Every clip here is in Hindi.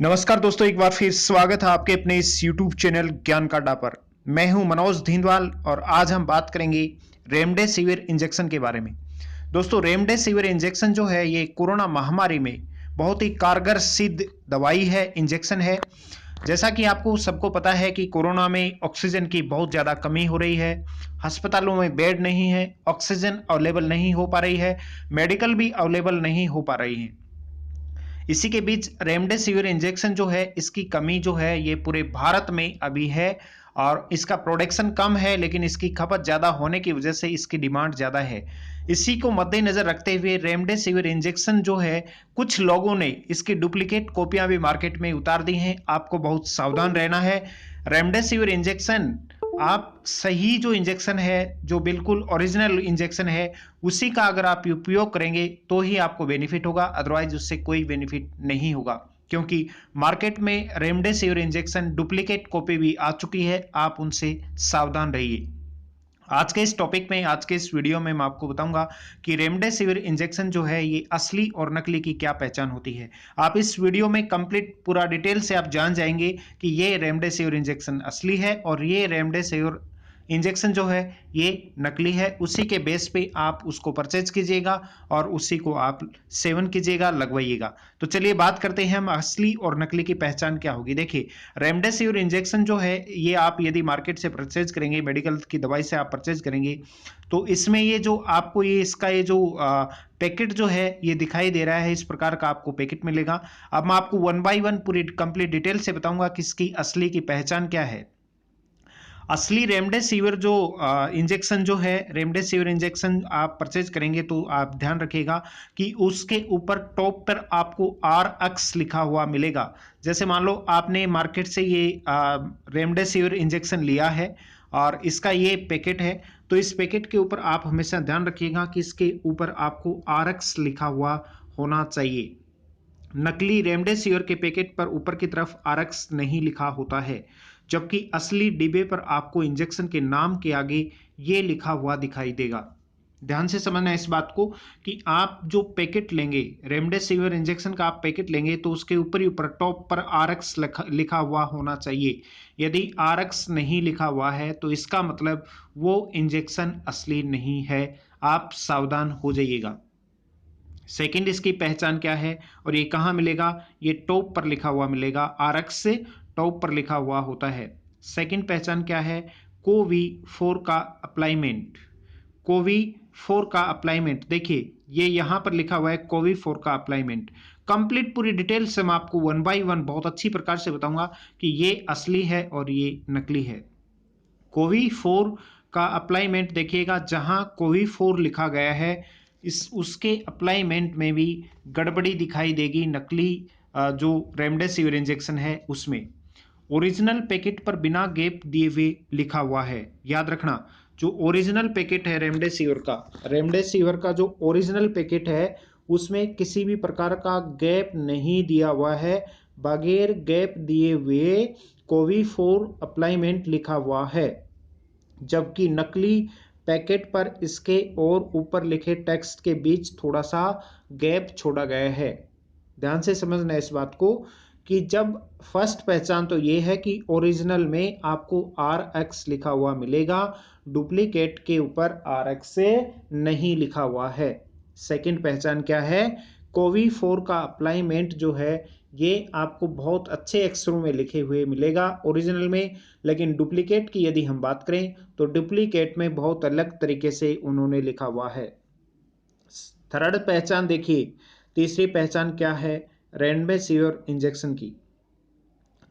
नमस्कार दोस्तों, एक बार फिर स्वागत है आपके अपने इस YouTube चैनल ज्ञान का अड्डा पर। मैं हूं मनोज धिंदवाल और आज हम बात करेंगे रेमडेसिविर इंजेक्शन के बारे में। दोस्तों, रेमडेसिविर इंजेक्शन जो है ये कोरोना महामारी में बहुत ही कारगर सिद्ध दवाई है, इंजेक्शन है। जैसा कि आपको सबको पता है कि कोरोना में ऑक्सीजन की बहुत ज़्यादा कमी हो रही है, अस्पतालों में बेड नहीं है, ऑक्सीजन अवेलेबल नहीं हो पा रही है, मेडिकल भी अवेलेबल नहीं हो पा रही है। इसी के बीच रेमडेसिविर इंजेक्शन जो है इसकी कमी जो है ये पूरे भारत में अभी है और इसका प्रोडक्शन कम है, लेकिन इसकी खपत ज़्यादा होने की वजह से इसकी डिमांड ज़्यादा है। इसी को मद्देनजर रखते हुए रेमडेसिविर इंजेक्शन जो है कुछ लोगों ने इसकी डुप्लीकेट कॉपियां भी मार्केट में उतार दी हैं। आपको बहुत सावधान रहना है। रेमडेसिविर इंजेक्शन आप सही जो इंजेक्शन है, जो बिल्कुल ओरिजिनल इंजेक्शन है, उसी का अगर आप उपयोग करेंगे तो ही आपको बेनिफिट होगा, अदरवाइज उससे कोई बेनिफिट नहीं होगा। क्योंकि मार्केट में रेमडेसिविर इंजेक्शन डुप्लीकेट कॉपी भी आ चुकी है, आप उनसे सावधान रहिए। आज के इस टॉपिक में, आज के इस वीडियो में मैं आपको बताऊंगा कि रेमडेसिविर इंजेक्शन जो है ये असली और नकली की क्या पहचान होती है। आप इस वीडियो में कंप्लीट पूरा डिटेल से आप जान जाएंगे कि ये रेमडेसिविर इंजेक्शन असली है और ये रेमडेसिविर इंजेक्शन जो है ये नकली है। उसी के बेस पे आप उसको परचेज कीजिएगा और उसी को आप सेवन कीजिएगा, लगवाइएगा। तो चलिए बात करते हैं हम असली और नकली की पहचान क्या होगी। देखिए, रेमडेसिविर इंजेक्शन जो है ये आप यदि मार्केट से परचेज करेंगे, मेडिकल की दवाई से आप परचेज करेंगे, तो इसमें ये जो आपको ये इसका ये जो पैकेट जो है ये दिखाई दे रहा है, इस प्रकार का आपको पैकेट मिलेगा। अब मैं आपको वन बाय वन पूरी कंप्लीट डिटेल से बताऊंगा कि इसकी असली की पहचान क्या है। असली रेमडेसिविर जो इंजेक्शन जो है, रेमडेसिविर इंजेक्शन आप परचेज करेंगे तो आप ध्यान रखिएगा कि उसके ऊपर टॉप पर आपको RX लिखा हुआ मिलेगा। जैसे मान लो आपने मार्केट से ये रेमडेसिविर इंजेक्शन लिया है और इसका ये पैकेट है, तो इस पैकेट के ऊपर आप हमेशा ध्यान रखिएगा कि इसके ऊपर आपको RX लिखा हुआ होना चाहिए। नकली रेमडेसिविर के पैकेट पर ऊपर की तरफ RX नहीं लिखा होता है, जबकि असली डिब्बे पर आपको इंजेक्शन के नाम के आगे ये लिखा हुआ दिखाई देगा। ध्यान से समझना इस बात को कि आप जो पैकेट लेंगे, रेमडेसिविर इंजेक्शन का आप पैकेट लेंगे, तो उसके ऊपर ही ऊपर टॉप पर RX लिखा हुआ होना चाहिए। यदि RX नहीं लिखा हुआ है तो इसका मतलब वो इंजेक्शन असली नहीं है। आप सावधान हो जाइएगा। सेकंड, इसकी पहचान क्या है और ये कहाँ मिलेगा? ये टॉप पर लिखा हुआ मिलेगा, RX से टॉप पर लिखा हुआ होता है। सेकंड पहचान क्या है? कोवी 4 का अप्लाइमेंट। कोवी 4 का अप्लाइमेंट, देखिए ये यहाँ पर लिखा हुआ है कोवी 4 का अप्लाइमेंट। कंप्लीट पूरी डिटेल से मैं आपको वन बाय वन बहुत अच्छी प्रकार से बताऊंगा कि ये असली है और ये नकली है। कोवी 4 का अप्लाइमेंट देखिएगा, जहां कोवी 4 लिखा गया है इस उसके अप्लाइमेंट में भी गड़बड़ी दिखाई देगी। नकली जो रेमडेसिविर इंजेक्शन है उसमें ओरिजिनल पैकेट पर बिना गैप दिए हुए लिखा हुआ है। याद रखना, जो ओरिजिनल पैकेट है रेमडेसिविर का जो ओरिजिनल पैकेट है उसमें किसी भी प्रकार का गैप नहीं दिया हुआ है। बगैर गैप दिए हुए कोवी 4 अप्लाइमेंट लिखा हुआ है, जबकि नकली पैकेट पर इसके और ऊपर लिखे टेक्स्ट के बीच थोड़ा सा गैप छोड़ा गया है। ध्यान से समझना इस बात को कि जब फर्स्ट पहचान तो ये है कि ओरिजिनल में आपको RX लिखा हुआ मिलेगा, डुप्लीकेट के ऊपर RX से नहीं लिखा हुआ है। सेकंड पहचान क्या है? कोवी 4 का अप्लाइमेंट जो है ये आपको बहुत अच्छे अक्षरों में लिखे हुए मिलेगा ओरिजिनल में, लेकिन डुप्लीकेट की यदि हम बात करें तो डुप्लीकेट में बहुत अलग तरीके से उन्होंने लिखा हुआ है। थर्ड पहचान देखिए, तीसरी पहचान क्या है रेमडेसिविर इंजेक्शन की?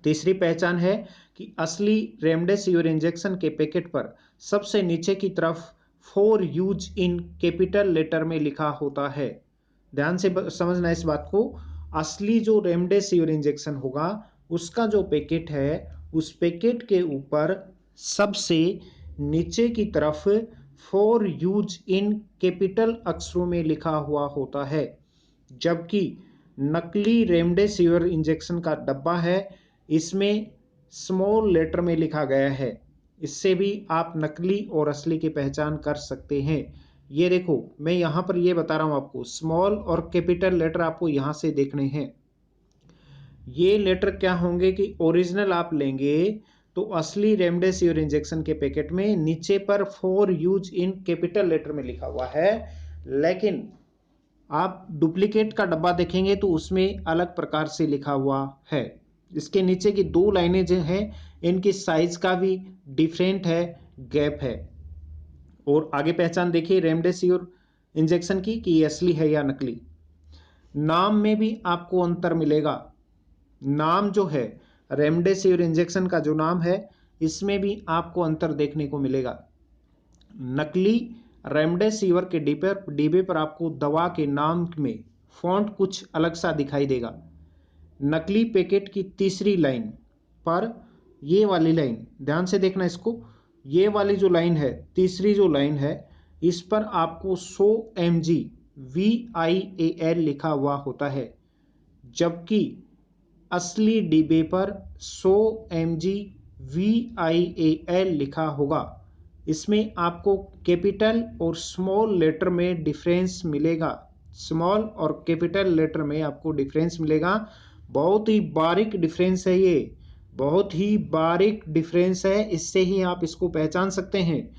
तीसरी पहचान है कि असली रेमडेसिविर इंजेक्शन के पैकेट पर सबसे नीचे की तरफ for use in capital letter में लिखा होता है। ध्यान से समझना इस बात को। असली जो रेमडेसिविर इंजेक्शन होगा उसका जो पैकेट है उस पैकेट के ऊपर सबसे नीचे की तरफ फॉर यूज इन कैपिटल अक्षरों में लिखा हुआ होता है, जबकि नकली रेमडेसिविर इंजेक्शन का डब्बा है इसमें स्मॉल लेटर में लिखा गया है। इससे भी आप नकली और असली की पहचान कर सकते हैं। ये देखो, मैं यहाँ पर ये बता रहा हूँ आपको, स्मॉल और कैपिटल लेटर आपको यहाँ से देखने हैं। ये लेटर क्या होंगे कि ओरिजिनल आप लेंगे तो असली रेमडेसिविर इंजेक्शन के पैकेट में नीचे पर for use in capital letter में लिखा हुआ है, लेकिन आप डुप्लीकेट का डब्बा देखेंगे तो उसमें अलग प्रकार से लिखा हुआ है। इसके नीचे की 2 लाइनें जो हैं इनकी साइज का भी डिफरेंट है, गैप है। और आगे पहचान देखिए रेमडेसिविर इंजेक्शन की कि ये असली है या नकली। नाम में भी आपको अंतर मिलेगा। नाम जो है रेमडेसिविर इंजेक्शन का जो नाम है इसमें भी आपको अंतर देखने को मिलेगा। नकली रेमडेसिविर के डिब्बे पर आपको दवा के नाम में फॉन्ट कुछ अलग सा दिखाई देगा। नकली पैकेट की तीसरी लाइन पर ये वाली लाइन ध्यान से देखना इसको, ये वाली जो लाइन है, तीसरी जो लाइन है, इस पर आपको 100 mg VIAL लिखा हुआ होता है, जबकि असली डिब्बे पर 100 mg VIAL लिखा होगा। इसमें आपको कैपिटल और स्मॉल लेटर में डिफरेंस मिलेगा। स्मॉल और कैपिटल लेटर में आपको डिफरेंस मिलेगा। बहुत ही बारीक डिफरेंस है, ये बहुत ही बारीक डिफरेंस है। इससे ही आप इसको पहचान सकते हैं।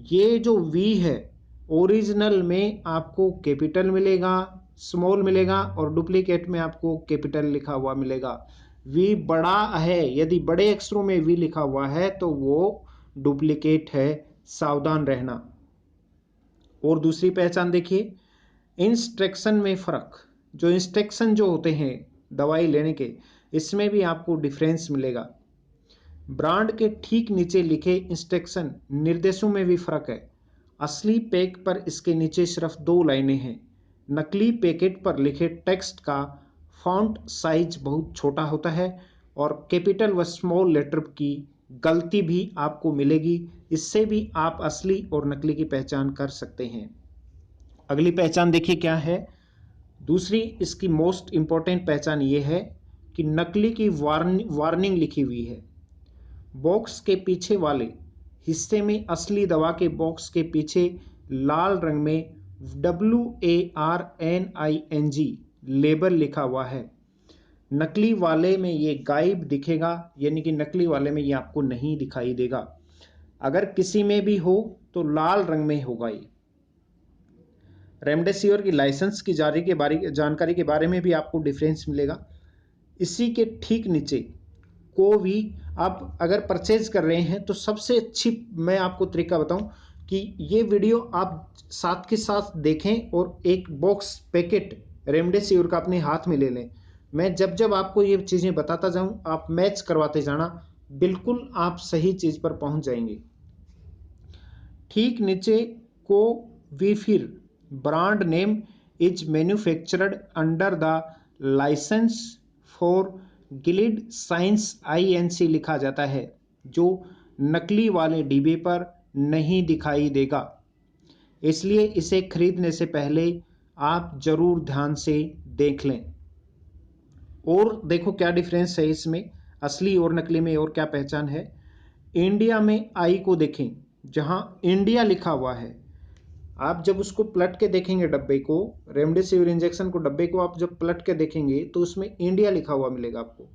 ये जो V है ओरिजिनल में आपको कैपिटल मिलेगा, स्मॉल मिलेगा और डुप्लीकेट में आपको कैपिटल लिखा हुआ मिलेगा। V बड़ा है, यदि बड़े अक्षरों में V लिखा हुआ है तो वो डुप्लीकेट है, सावधान रहना। और दूसरी पहचान देखिए, इंस्ट्रक्शन में फर्क। जो इंस्ट्रक्शन जो होते हैं दवाई लेने के, इसमें भी आपको डिफरेंस मिलेगा। ब्रांड के ठीक नीचे लिखे इंस्ट्रक्शन निर्देशों में भी फर्क है। असली पैक पर इसके नीचे सिर्फ 2 लाइनें हैं। नकली पैकेट पर लिखे टेक्स्ट का फॉन्ट साइज बहुत छोटा होता है और कैपिटल व स्मॉल लेटर की गलती भी आपको मिलेगी। इससे भी आप असली और नकली की पहचान कर सकते हैं। अगली पहचान देखिए क्या है। दूसरी इसकी मोस्ट इंपॉर्टेंट पहचान ये है कि नकली की वार्निंग लिखी हुई है। बॉक्स के पीछे वाले हिस्से में असली दवा के बॉक्स के पीछे लाल रंग में WARNING लेबल लिखा हुआ है। नकली वाले में ये गायब दिखेगा, यानी कि नकली वाले में ये आपको नहीं दिखाई देगा। अगर किसी में भी हो तो लाल रंग में होगा। ये रेमडेसिविर की लाइसेंस की जानकारी के बारे में भी आपको डिफरेंस मिलेगा। इसी के ठीक नीचे को भी आप अगर परचेज कर रहे हैं तो सबसे अच्छी मैं आपको तरीका बताऊं कि ये वीडियो आप साथ के साथ देखें और एक बॉक्स पैकेट रेमडेसिविर का अपने हाथ में ले लें। मैं जब आपको ये चीज़ें बताता जाऊं आप मैच करवाते जाना, बिल्कुल आप सही चीज़ पर पहुंच जाएंगे। ठीक नीचे को भी फिर brand name is manufactured under the license for Gilead science INC लिखा जाता है, जो नकली वाले डिब्बे पर नहीं दिखाई देगा। इसलिए इसे खरीदने से पहले आप जरूर ध्यान से देख लें। और देखो क्या डिफरेंस है इसमें असली और नकली में, और क्या पहचान है। इंडिया में I को देखें, जहां इंडिया लिखा हुआ है, आप जब उसको पलट के देखेंगे डब्बे को, रेमडेसिविर इंजेक्शन को डब्बे को आप जब पलट के देखेंगे तो उसमें इंडिया लिखा हुआ मिलेगा आपको।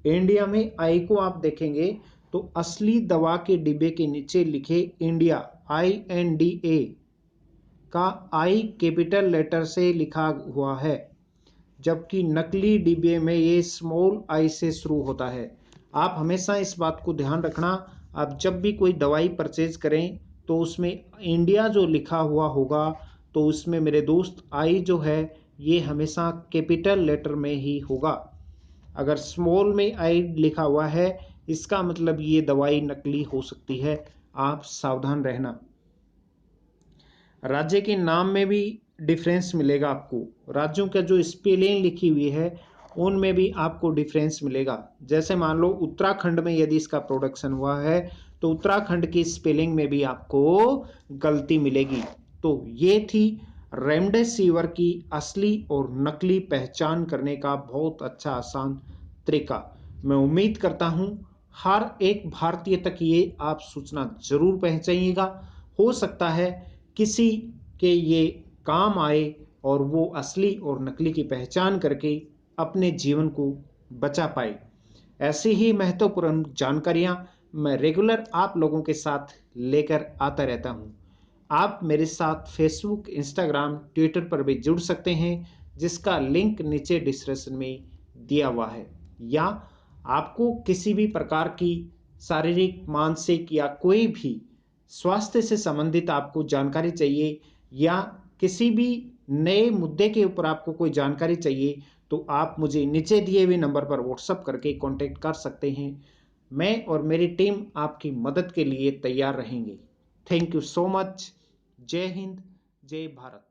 इंडिया में आई को आप देखेंगे तो असली दवा के डिब्बे के नीचे लिखे इंडिया INDA का I कैपिटल लेटर से लिखा हुआ है, जबकि नकली डिब्बे में ये स्मॉल I से शुरू होता है। आप हमेशा इस बात को ध्यान रखना, आप जब भी कोई दवाई परचेज करें तो उसमें इंडिया जो लिखा हुआ होगा तो उसमें मेरे दोस्त I जो है ये हमेशा कैपिटल लेटर में ही होगा। अगर स्मॉल में I लिखा हुआ है इसका मतलब ये दवाई नकली हो सकती है, आप सावधान रहना। राज्य के नाम में भी डिफरेंस मिलेगा आपको। राज्यों का जो स्पेलिंग लिखी हुई है उनमें भी आपको डिफरेंस मिलेगा। जैसे मान लो उत्तराखंड में यदि इसका प्रोडक्शन हुआ है तो उत्तराखंड की स्पेलिंग में भी आपको गलती मिलेगी। तो ये थी रेमडेसिविर की असली और नकली पहचान करने का बहुत अच्छा आसान तरीका। मैं उम्मीद करता हूं हर एक भारतीय तक ये आप सूचना जरूर पहुंचाइएगा। हो सकता है किसी के ये काम आए और वो असली और नकली की पहचान करके अपने जीवन को बचा पाए। ऐसी ही महत्वपूर्ण जानकारियां मैं रेगुलर आप लोगों के साथ लेकर आता रहता हूं। आप मेरे साथ फेसबुक, इंस्टाग्राम, ट्विटर पर भी जुड़ सकते हैं, जिसका लिंक नीचे डिस्क्रिप्शन में दिया हुआ है। या आपको किसी भी प्रकार की शारीरिक, मानसिक या कोई भी स्वास्थ्य से संबंधित आपको जानकारी चाहिए, या किसी भी नए मुद्दे के ऊपर आपको कोई जानकारी चाहिए, तो आप मुझे नीचे दिए हुए नंबर पर व्हाट्सएप करके कांटेक्ट कर सकते हैं। मैं और मेरी टीम आपकी मदद के लिए तैयार रहेंगे। Thank you so much. जय हिंद, जय भारत।